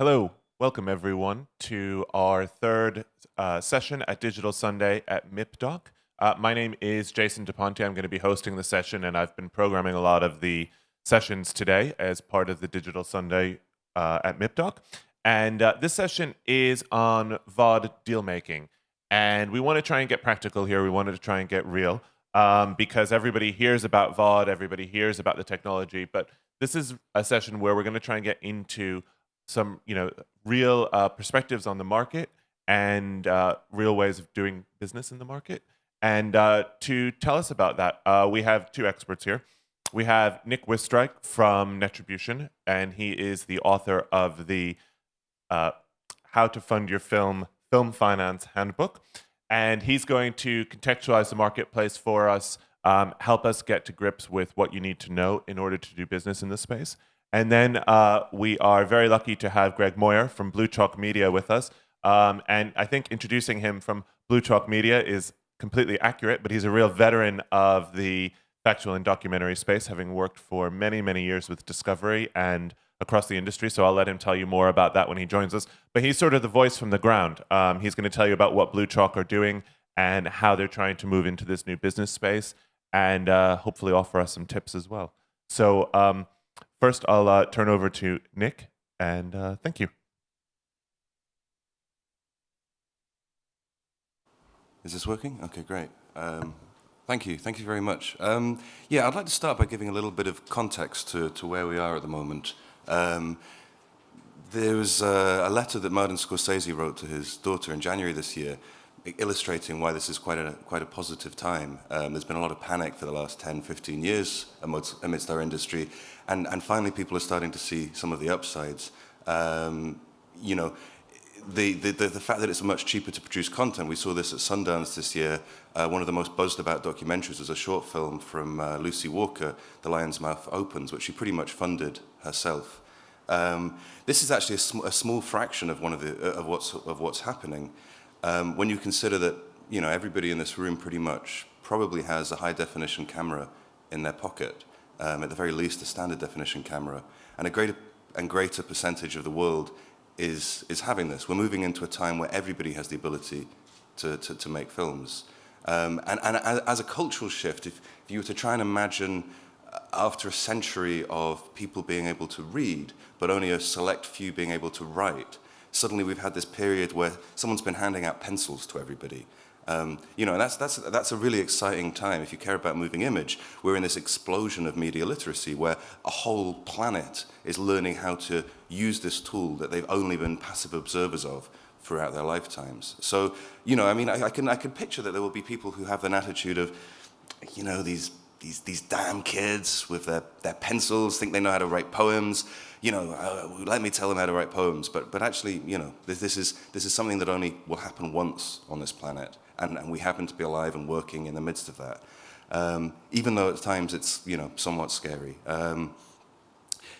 Hello, welcome everyone to our third session at Digital Sunday at MIPDoc. My name is Jason Daponte. I'm going to be hosting the session, and I've been programming a lot of the sessions today as part of the Digital Sunday at MIPDoc. And this session is on VOD deal making. And we want to try and get practical here. We wanted to try and get real because everybody hears about VOD, everybody hears about the technology, but this is a session where we're going to try and get into some real perspectives on the market and real ways of doing business in the market. And to tell us about that, we have two experts here. We have Nick Wistreich from Netribution, and he is the author of the How to Fund Your Film Finance Handbook. And he's going to contextualize the marketplace for us, help us get to grips with what you need to know in order to do business in this space. And then we are very lucky to have Greg Moyer from Blue Chalk Media with us. And I think introducing him from Blue Chalk Media is completely accurate, but he's a real veteran of the factual and documentary space, having worked for many, many years with Discovery and across the industry. So I'll let him tell you more about that when he joins us. But he's sort of the voice from the ground. He's going to tell you about what Blue Chalk are doing and how they're trying to move into this new business space, and hopefully offer us some tips as well. So first, I'll turn over to Nick, and thank you. Is this working? Okay, great. Thank you very much. Yeah, I'd like to start by giving a little bit of context to where we are at the moment. There was a letter that Martin Scorsese wrote to his daughter in January this year, illustrating why this is quite a positive time. There's been a lot of panic for the last 10, 15 years amidst our industry, and finally people are starting to see some of the upsides. The fact that it's much cheaper to produce content, we saw this at Sundance this year. One of the most buzzed about documentaries was a short film from Lucy Walker, The Lion's Mouth Opens, which she pretty much funded herself. This is actually a small fraction of what's happening. When you consider that everybody in this room pretty much probably has a high definition camera in their pocket, at the very least a standard definition camera, and a greater percentage of the world is having this. We're moving into a time where everybody has the ability to make films. And as a cultural shift, if you were to try and imagine after a century of people being able to read, but only a select few being able to write, suddenly we've had this period where someone's been handing out pencils to everybody. And that's a really exciting time. If you care about moving image, we're in this explosion of media literacy where a whole planet is learning how to use this tool that they've only been passive observers of throughout their lifetimes. So, I can picture that there will be people who have an attitude of, these damn kids with their pencils think they know how to write poems. Let me tell them how to write poems. But actually, this is something that only will happen once on this planet, and we happen to be alive and working in the midst of that. Even though at times it's somewhat scary.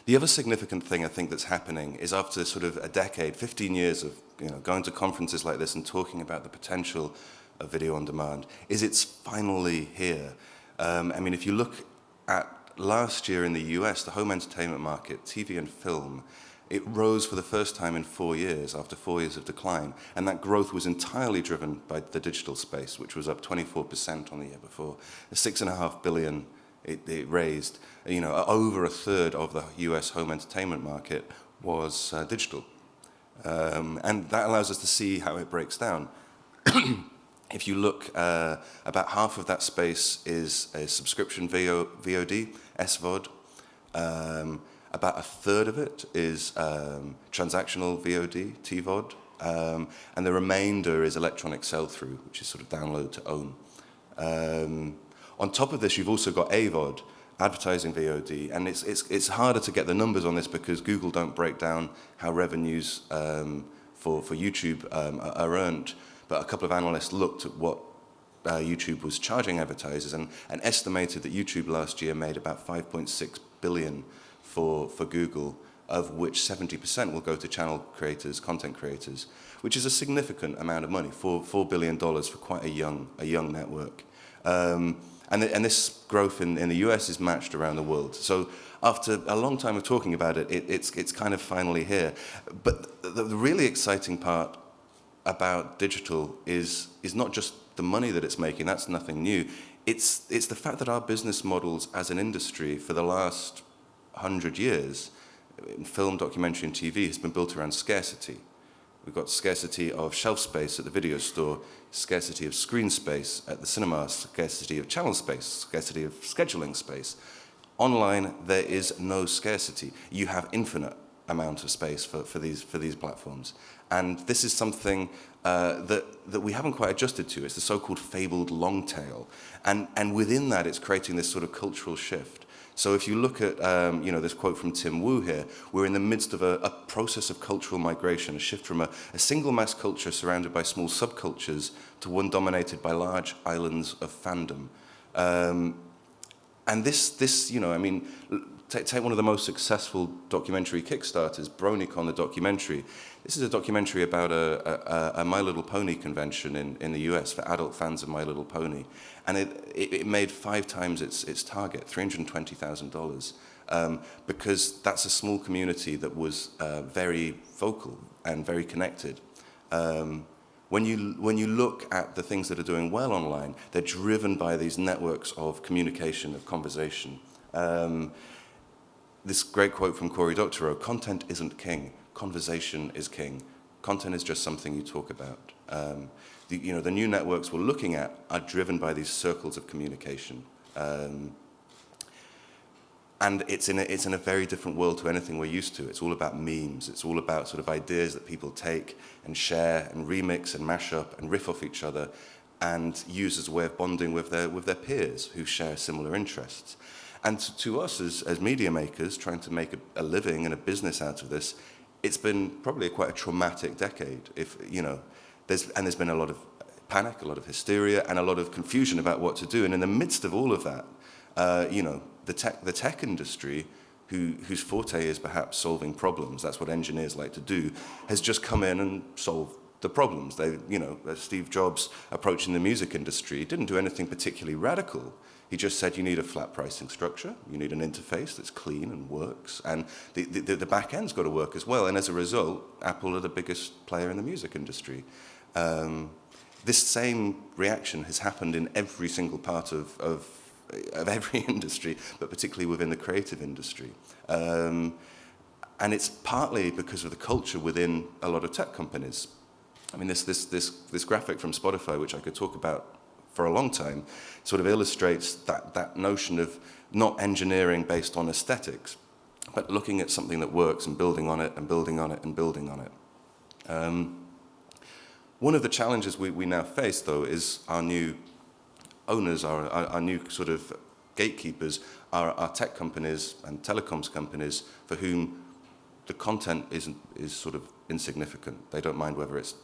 The other significant thing I think that's happening is after sort of a decade, 15 years of going to conferences like this and talking about the potential of video on demand, is it's finally here. If you look at last year in the US, the home entertainment market, TV and film, it rose for the first time in 4 years, after 4 years of decline. And that growth was entirely driven by the digital space, which was up 24% on the year before. The $6.5 billion it raised, over a third of the US home entertainment market was digital. And that allows us to see how it breaks down. If you look, about half of that space is a subscription VOD, SVOD. About a third of it is transactional VOD, TVOD. And the remainder is electronic sell-through, which is sort of download to own. On top of this, you've also got AVOD, advertising VOD, and it's harder to get the numbers on this because Google don't break down how revenues for YouTube are earned. But a couple of analysts looked at what YouTube was charging advertisers and estimated that YouTube last year made about $5.6 billion for Google, of which 70% will go to channel creators, content creators, which is a significant amount of money, $4 billion for quite a young network. And this growth in the US is matched around the world. So after a long time of talking about it, it's kind of finally here. But the really exciting part about digital is not just the money that it's making. That's nothing new. It's the fact that our business models as an industry for the last 100 years, in film, documentary, and TV, has been built around scarcity. We've got scarcity of shelf space at the video store, scarcity of screen space at the cinema, scarcity of channel space, scarcity of scheduling space. Online, there is no scarcity. You have infinite amount of space for these platforms. And this is something that we haven't quite adjusted to. It's the so-called fabled long tail. And within that, it's creating this sort of cultural shift. So if you look at this quote from Tim Wu here, we're in the midst of a process of cultural migration, a shift from a single mass culture surrounded by small subcultures to one dominated by large islands of fandom. And take one of the most successful documentary Kickstarters, BronyCon the documentary. This is a documentary about a My Little Pony convention in the US for adult fans of My Little Pony. And it made 5 times its target, $320,000, because that's a small community that was very vocal and very connected. When you look at the things that are doing well online, they're driven by these networks of communication, of conversation. This great quote from Cory Doctorow: "Content isn't king, conversation is king. Content is just something you talk about." The new networks we're looking at are driven by these circles of communication. And it's in a very different world to anything we're used to. It's all about memes. It's all about sort of ideas that people take and share and remix and mash up and riff off each other and use as a way of bonding with their peers who share similar interests. And to us as media makers trying to make a living and a business out of this, it's been probably quite a traumatic decade. There's been a lot of panic, a lot of hysteria, and a lot of confusion about what to do. And in the midst of all of that, the tech industry, whose forte is perhaps solving problems, that's what engineers like to do, has just come in and solved the problems. Steve Jobs approaching the music industry didn't do anything particularly radical. He just said you need a flat pricing structure, you need an interface that's clean and works, and the back end's got to work as well. And as a result, Apple are the biggest player in the music industry. This same reaction has happened in every single part of every industry, but particularly within the creative industry. And it's partly because of the culture within a lot of tech companies. I mean, this graphic from Spotify, which I could talk about for a long time, sort of illustrates that notion of not engineering based on aesthetics, but looking at something that works and building on it and building on it and building on it. One of the challenges we now face, though, is our new owners, our new sort of gatekeepers, are tech companies and telecoms companies for whom the content is sort of insignificant. They don't mind whether it's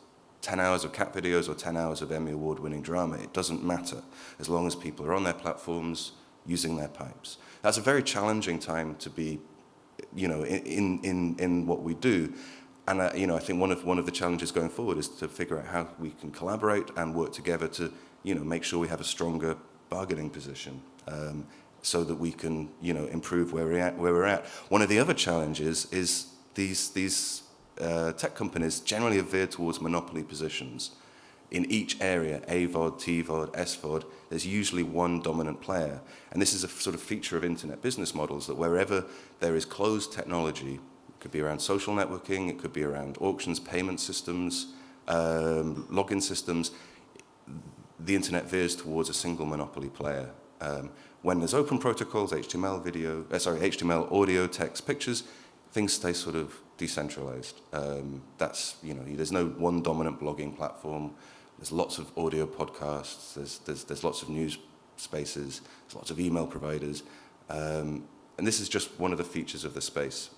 10 hours of cat videos or 10 hours of Emmy Award-winning drama. It doesn't matter, as long as people are on their platforms using their pipes. That's a very challenging time to be, in what we do. And I think one of the challenges going forward is to figure out how we can collaborate and work together to, make sure we have a stronger bargaining position, so that we can, improve where we're at. One of the other challenges is these tech companies generally have veered towards monopoly positions. In each area, AVOD, TVOD, SVOD, there's usually one dominant player. And this is a sort of feature of internet business models, that wherever there is closed technology, it could be around social networking, it could be around auctions, payment systems, login systems, the internet veers towards a single monopoly player. When there's open protocols, HTML, audio, text, pictures, things stay sort of decentralized. There's no one dominant blogging platform. There's lots of audio podcasts. There's lots of news spaces. There's lots of email providers, and this is just one of the features of the space.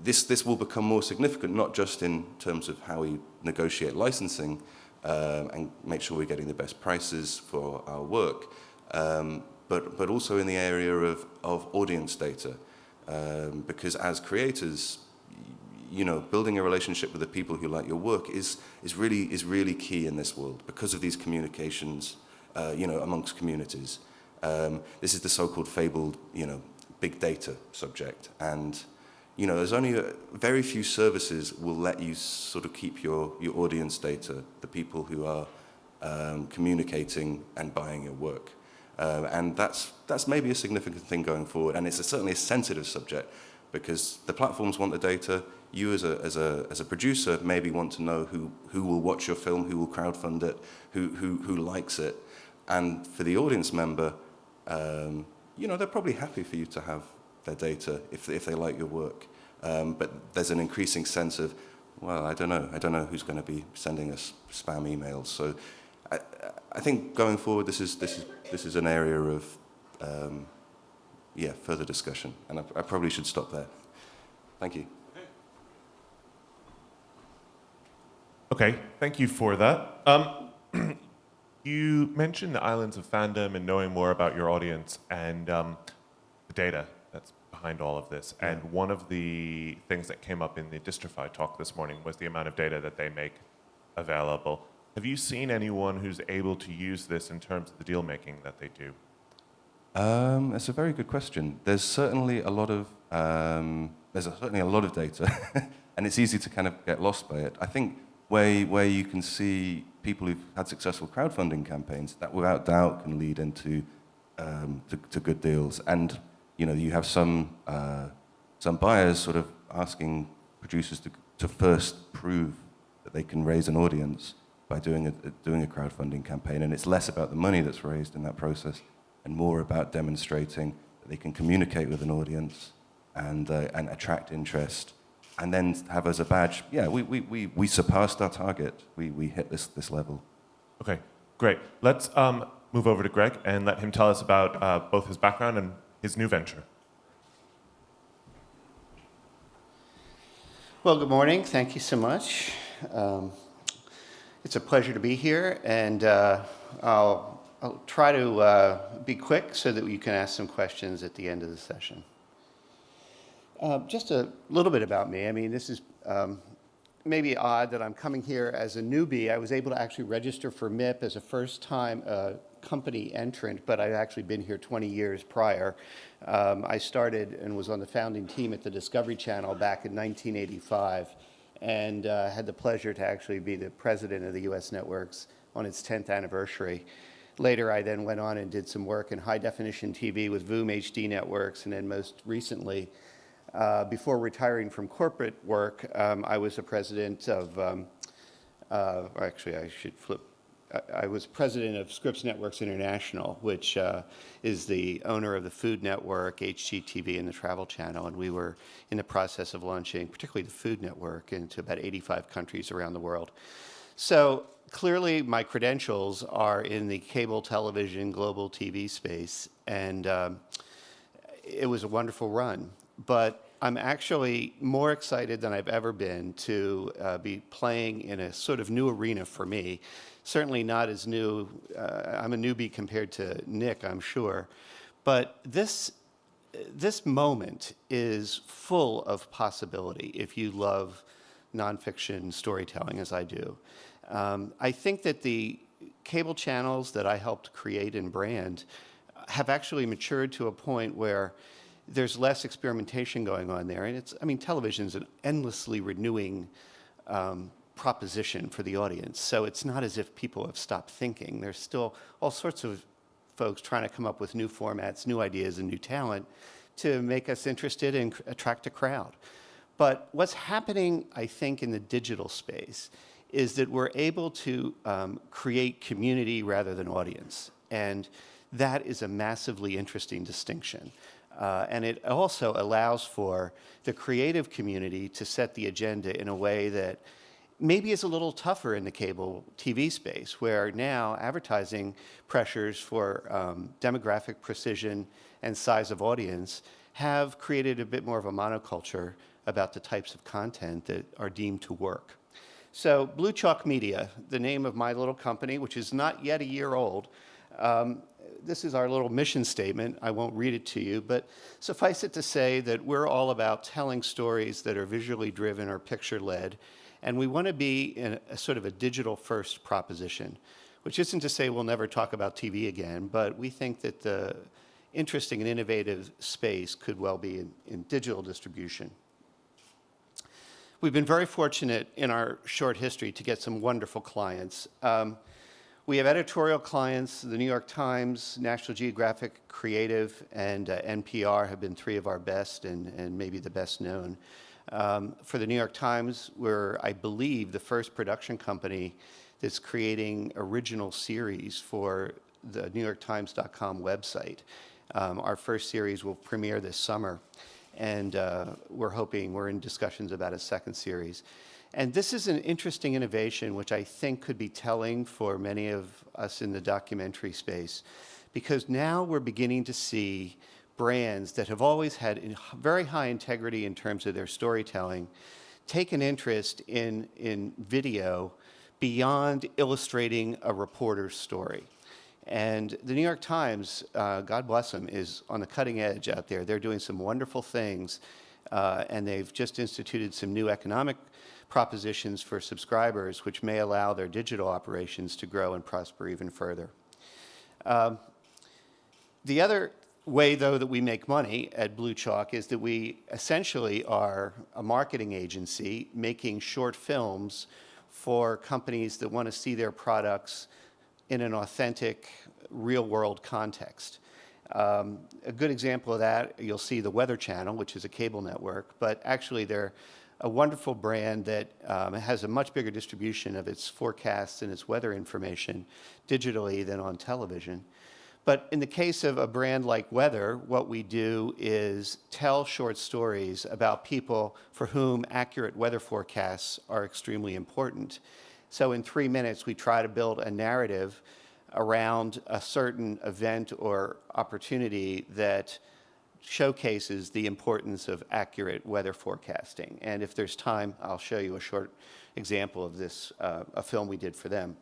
This will become more significant, not just in terms of how we negotiate licensing and make sure we're getting the best prices for our work, but also in the area of audience data. Because as creators, building a relationship with the people who like your work is really key in this world, because of these communications amongst communities. This is the so-called fabled, big data subject. And, there's only very few services will let you sort of keep your audience data, the people who are communicating and buying your work. And that's maybe a significant thing going forward. And it's certainly a sensitive subject because the platforms want the data. You as a producer maybe want to know who will watch your film, who will crowdfund it, who likes it. And for the audience member, they're probably happy for you to have their data if they like your work. But there's an increasing sense of, well, I don't know who's going to be sending us spam emails. So I think going forward, this is an area of further discussion, and I probably should stop there. Thank you. Okay, thank you for that. You mentioned the islands of fandom and knowing more about your audience and the data that's behind all of this. Yeah. And one of the things that came up in the Distrify talk this morning was the amount of data that they make available. Have you seen anyone who's able to use this in terms of the deal making that they do? That's a very good question. There's certainly a lot of data, and it's easy to kind of get lost by it. I think where you can see people who've had successful crowdfunding campaigns, that without doubt can lead into to good deals. And you have some buyers sort of asking producers to first prove that they can raise an audience by doing a crowdfunding campaign, and it's less about the money that's raised in that process and more about demonstrating that they can communicate with an audience and attract interest, and then have as a badge, we surpassed our target, we hit this level. Okay, great. Let's move over to Greg and let him tell us about both his background and his new venture. Well, good morning. Thank you so much. It's a pleasure to be here, and I'll try to be quick so that you can ask some questions at the end of the session. Just a little bit about me. I mean, this is maybe odd that I'm coming here as a newbie. I was able to actually register for MIP as a first-time company entrant, but I've actually been here 20 years prior. I started and was on the founding team at the Discovery Channel back in 1985, and had the pleasure to actually be the president of the U.S. networks on its 10th anniversary. Later, I then went on and did some work in high-definition TV with VOOM HD networks, and then most recently, before retiring from corporate work, I was the president of, actually I should flip, I was president of Scripps Networks International, which is the owner of the Food Network, HGTV, and the Travel Channel, and we were in the process of launching, particularly the Food Network, into about 85 countries around the world. So clearly my credentials are in the cable television, global TV space, and it was a wonderful run. But I'm actually more excited than I've ever been to be playing in a sort of new arena for me. Certainly not as new. I'm a newbie compared to Nick, I'm sure. But this moment is full of possibility if you love nonfiction storytelling as I do. I think that the cable channels that I helped create and brand have actually matured to a point where there's less experimentation going on there. And television's an endlessly renewing proposition for the audience. So it's not as if people have stopped thinking. There's still all sorts of folks trying to come up with new formats, new ideas, and new talent to make us interested and attract a crowd. But what's happening, I think, in the digital space is that we're able to create community rather than audience. And that is a massively interesting distinction. And it also allows for the creative community to set the agenda in a way that maybe is a little tougher in the cable TV space, where now advertising pressures for demographic precision and size of audience have created a bit more of a monoculture about the types of content that are deemed to work. So Blue Chalk Media, the name of my little company, which is not yet a year old, this is our little mission statement. I won't read it to you, but suffice it to say that we're all about telling stories that are visually driven or picture-led, and we want to be in a sort of a digital-first proposition. which isn't to say we'll never talk about TV again, but we think that the interesting and innovative space could well be in digital distribution. We've been very fortunate in our short history to get some wonderful clients. We have editorial clients. The New York Times, National Geographic Creative, and NPR have been three of our best and maybe the best known. For the New York Times, we're, I believe, the first production company that's creating original series for the NewYorkTimes.com website. Our first series will premiere this summer, and we're in discussions about a second series. And this is an interesting innovation which I think could be telling for many of us in the documentary space, because now we're beginning to see brands that have always had very high integrity in terms of their storytelling take an interest in video beyond illustrating a reporter's story. And the New York Times, God bless them, is on the cutting edge out there. They're doing some wonderful things, and they've just instituted some new economic propositions for subscribers, which may allow their digital operations to grow and prosper even further. The other way, though, that we make money at Blue Chalk is that we essentially are a marketing agency making short films for companies that want to see their products in an authentic, real-world context. A good example of that, you'll see the Weather Channel, which is a cable network, but actually they're a wonderful brand that has a much bigger distribution of its forecasts and its weather information digitally than on television. But in the case of a brand like Weather, what we do is tell short stories about people for whom accurate weather forecasts are extremely important. So in 3 minutes, we try to build a narrative around a certain event or opportunity that showcases the importance of accurate weather forecasting. And if there's time, I'll show you a short example of this, a film we did for them.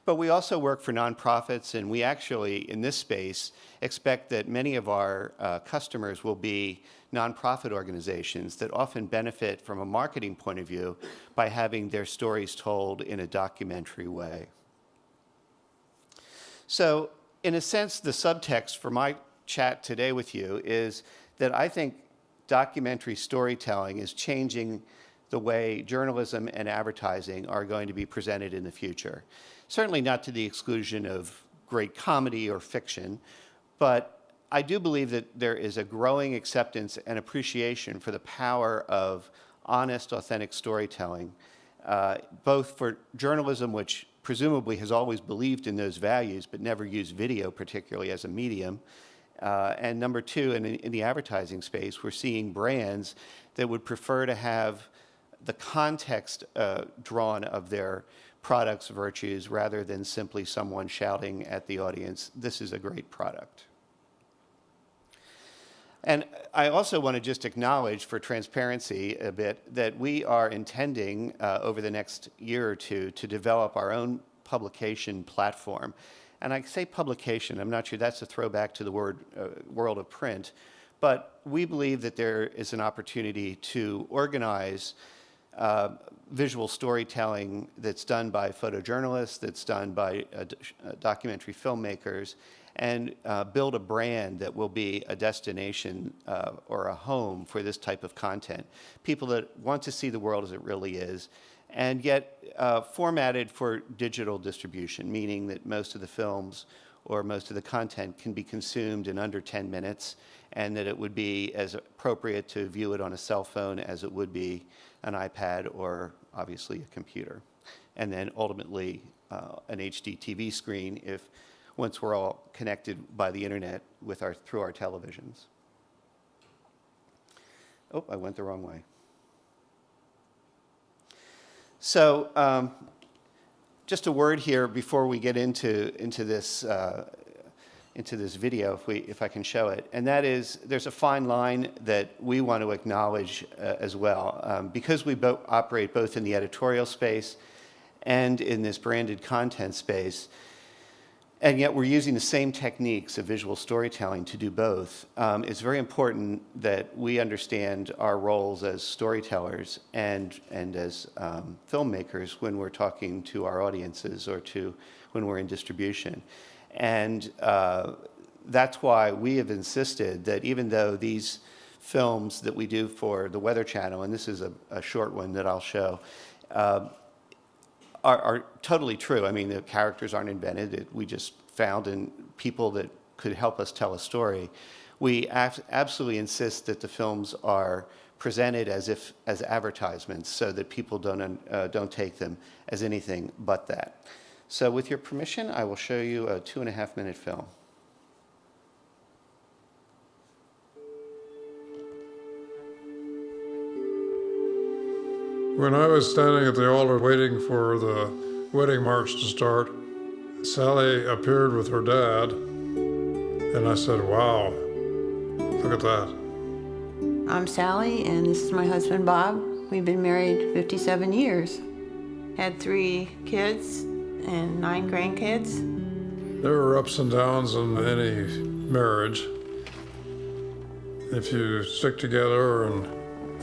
But we also work for nonprofits, and we actually, in this space, expect that many of our customers will be nonprofit organizations that often benefit from a marketing point of view by having their stories told in a documentary way. So, in a sense, the subtext for my chat today with you is that I think documentary storytelling is changing the way journalism and advertising are going to be presented in the future. Certainly not to the exclusion of great comedy or fiction, but I do believe that there is a growing acceptance and appreciation for the power of honest, authentic storytelling, both for journalism, which presumably has always believed in those values but never used video particularly as a medium, and number two, in the advertising space, we're seeing brands that would prefer to have the context drawn of their product's virtues rather than simply someone shouting at the audience, "This is a great product." And I also want to just acknowledge for transparency a bit that we are intending over the next year or two to develop our own publication platform. And I say publication, I'm not sure that's a throwback to the world of print, but we believe that there is an opportunity to organize visual storytelling that's done by photojournalists, that's done by documentary filmmakers, and build a brand that will be a destination or a home for this type of content. People that want to see the world as it really is, and yet formatted for digital distribution, meaning that most of the films or most of the content can be consumed in under 10 minutes, and that it would be as appropriate to view it on a cell phone as it would be an iPad or obviously a computer. And then ultimately an HD TV screen once we're all connected by the internet through our televisions. Oh, I went the wrong way. So just a word here before we get into this video, if I can show it, and that is there's a fine line that we want to acknowledge as well. Because we operate both in the editorial space and in this branded content space, and yet we're using the same techniques of visual storytelling to do both. It's very important that we understand our roles as storytellers and as filmmakers when we're talking to our audiences or to when we're in distribution. And that's why we have insisted that even though these films that we do for the Weather Channel, and this is a short one that I'll show, are totally true. I mean, the characters aren't invented. We just found in people that could help us tell a story. We absolutely insist that the films are presented as advertisements, so that people don't take them as anything but that. So with your permission, I will show you a 2.5-minute film. When I was standing at the altar waiting for the wedding march to start, Sally appeared with her dad, and I said, wow, look at that. I'm Sally, and this is my husband, Bob. We've been married 57 years. Had 3 kids and 9 grandkids. There are ups and downs in any marriage. If you stick together and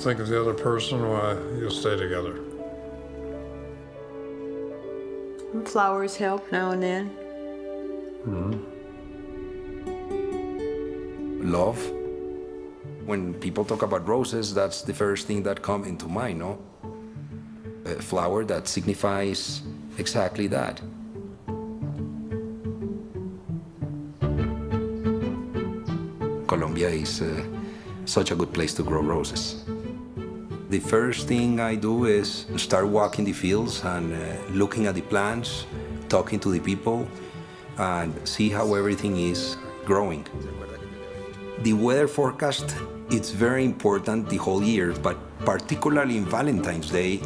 think of the other person, why, you'll stay together. Flowers help now and then. Love. When people talk about roses, that's the first thing that comes into mind, no? A flower that signifies exactly that. Colombia is such a good place to grow roses. The first thing I do is start walking the fields and looking at the plants, talking to the people, and see how everything is growing. The weather forecast, it's very important the whole year, but particularly in Valentine's Day,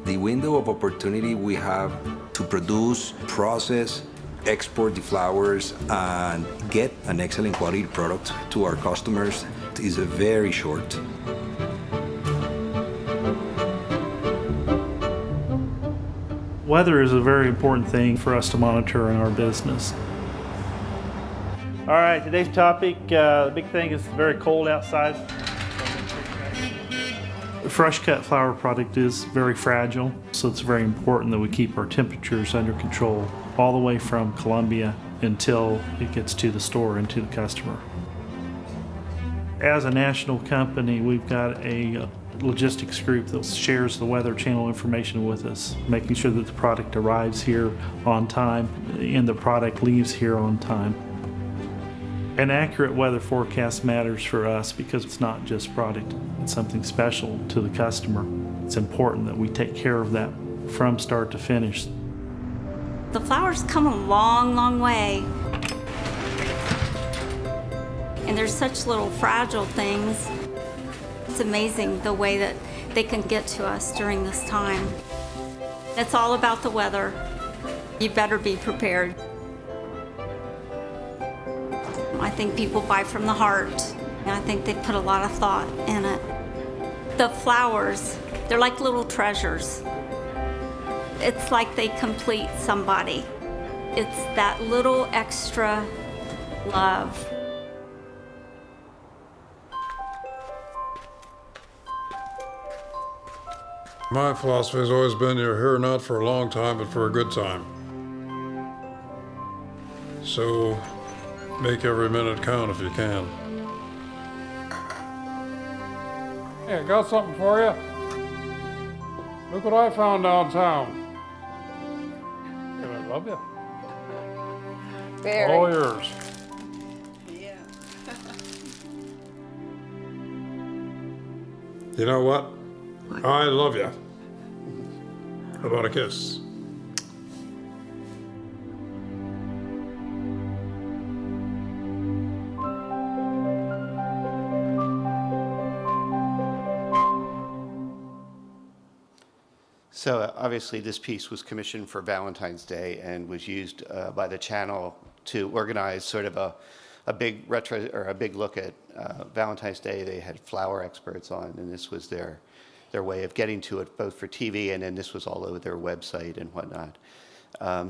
the window of opportunity we have to produce, process, export the flowers, and get an excellent quality product to our customers is very short. Weather is a very important thing for us to monitor in our business. All right, today's topic, the big thing is very cold outside. The fresh cut flower product is very fragile, so it's very important that we keep our temperatures under control all the way from Colombia until it gets to the store and to the customer. As a national company, we've got a logistics group that shares the Weather Channel information with us, making sure that the product arrives here on time and the product leaves here on time. An accurate weather forecast matters for us because it's not just product, it's something special to the customer. It's important that we take care of that from start to finish. The flowers come a long, long way. And they're such little fragile things. It's amazing the way that they can get to us during this time. It's all about the weather. You better be prepared. I think people buy from the heart, and I think they put a lot of thought in it. The flowers, they're like little treasures. It's like they complete somebody. It's that little extra love. My philosophy has always been you're here not for a long time, but for a good time. So make every minute count if you can. Hey, I got something for you. Look what I found downtown. And I love you. Very. All yours. Yeah. You know what? I love you. How about a kiss? So obviously this piece was commissioned for Valentine's Day and was used by the channel to organize sort of a big retro or a big look at Valentine's Day. They had flower experts on, and this was their way of getting to it, both for TV and then this was all over their website and whatnot.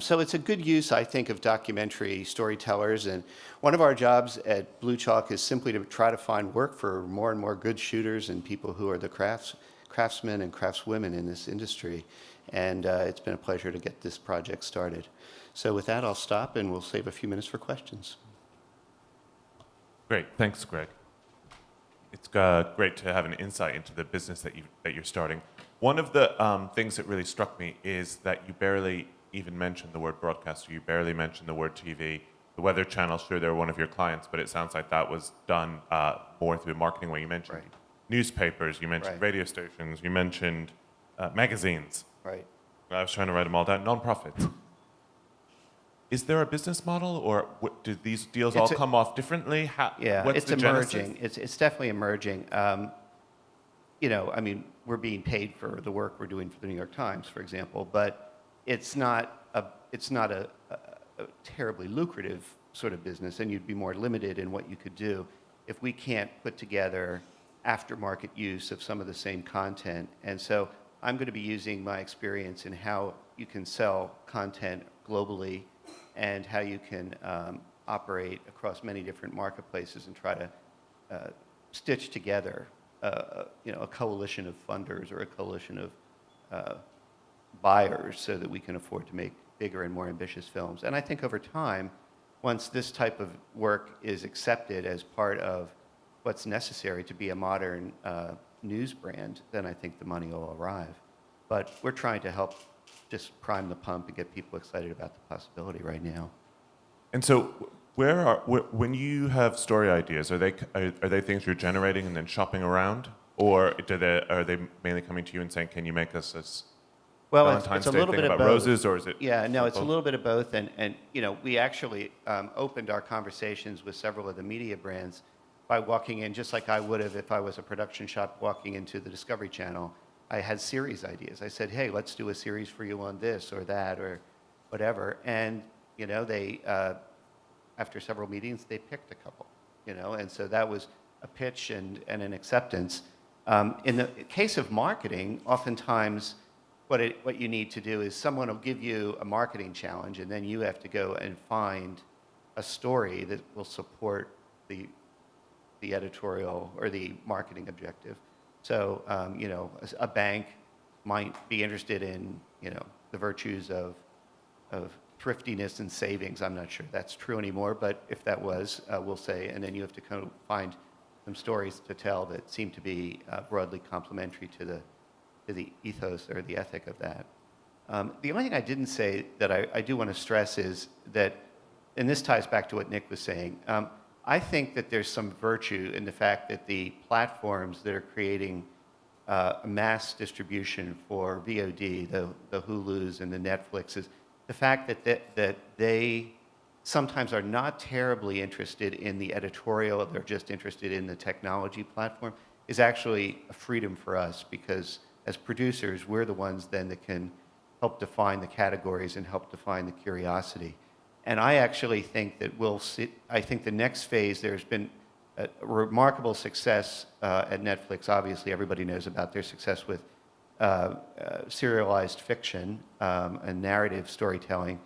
So it's a good use, I think, of documentary storytellers. And one of our jobs at Blue Chalk is simply to try to find work for more and more good shooters and people who are the craftsmen and craftswomen in this industry. And it's been a pleasure to get this project started. So with that, I'll stop and we'll save a few minutes for questions. Great. Thanks, Greg. It's great to have an insight into the business that you're starting. One of the things that really struck me is that you barely even mentioned the word broadcaster. You barely mentioned the word TV. The Weather Channel, sure, they're one of your clients, but it sounds like that was done more through marketing, where you mentioned newspapers, you mentioned radio stations, you mentioned magazines. Right. I was trying to write them all down. Nonprofits. Is there a business model, or do these deals all come off differently? What's it's the emerging. genesis? It's definitely emerging. You know, I mean, we're being paid for the work we're doing for the New York Times, for example, but it's not a terribly lucrative sort of business, and you'd be more limited in what you could do if we can't put together aftermarket use of some of the same content. And so I'm going to be using my experience in how you can sell content globally and how you can operate across many different marketplaces and try to stitch together you know, a coalition of funders or a coalition of buyers so that we can afford to make bigger and more ambitious films. And I think over time, once this type of work is accepted as part of what's necessary to be a modern news brand, then I think the money will arrive. But we're trying to help just prime the pump and get people excited about the possibility right now. And so, when you have story ideas, are they things you're generating and then shopping around, or are they mainly coming to you and saying, "Can you make us this Valentine's it's a Day little thing bit of about both. roses," or is it? Yeah, no, it's a little bit of both. And you know, we actually opened our conversations with several of the media brands by walking in, just like I would have if I was a production shop walking into the Discovery Channel. I had series ideas. I said, "Hey, let's do a series for you on this or that or whatever." And you know, they after several meetings, they picked a couple. You know, and so that was a pitch and an acceptance. In the case of marketing, oftentimes what you need to do is someone will give you a marketing challenge, and then you have to go and find a story that will support the editorial or the marketing objective. So, you know, a bank might be interested in, you know, the virtues of thriftiness and savings. I'm not sure that's true anymore, but if that was, we'll say, and then you have to kind of find some stories to tell that seem to be broadly complementary to the ethos or the ethic of that. The only thing I didn't say that I do want to stress is that, and this ties back to what Nick was saying, I think that there's some virtue in the fact that the platforms that are creating mass distribution for VOD, the Hulus and the Netflixes, the fact that they sometimes are not terribly interested in the editorial, they're just interested in the technology platform, is actually a freedom for us, because as producers, we're the ones then that can help define the categories and help define the curiosity. And I actually think that we'll see, I think the next phase, there's been a remarkable success at Netflix. Obviously, everybody knows about their success with serialized fiction and narrative storytelling.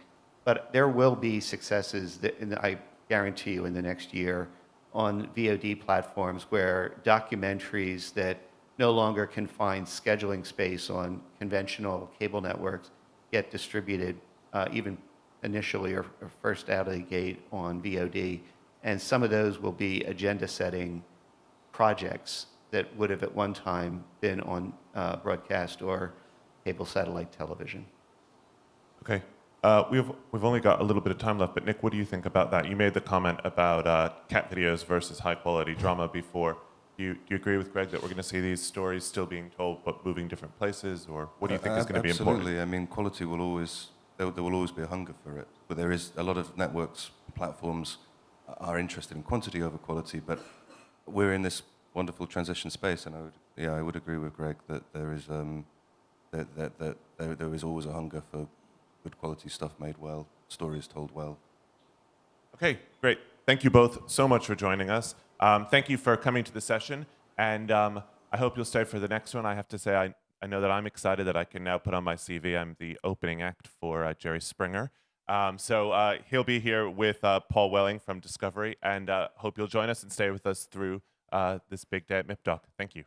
But there will be successes, that, and I guarantee you, in the next year on VOD platforms where documentaries that no longer can find scheduling space on conventional cable networks get distributed, even initially or first out of the gate on VOD. And some of those will be agenda-setting projects that would have at one time been on broadcast or cable satellite television. Okay. We've only got a little bit of time left, but Nick, what do you think about that? You made the comment about cat videos versus high-quality drama before. Do you agree with Greg that we're going to see these stories still being told but moving different places, or what do you think is going to be important? Absolutely. I mean, quality will always, there will always be a hunger for it. But there is a lot of networks, platforms are interested in quantity over quality, but we're in this wonderful transition space, and I would agree with Greg that there is there is always a hunger for good quality stuff made well, stories told well. Okay, great. Thank you both so much for joining us. Thank you for coming to the session, and I hope you'll stay for the next one. I have to say, I know that I'm excited that I can now put on my CV. I'm the opening act for Jerry Springer. So he'll be here with Paul Welling from Discovery, and hope you'll join us and stay with us through this big day at MIPDoc. Thank you.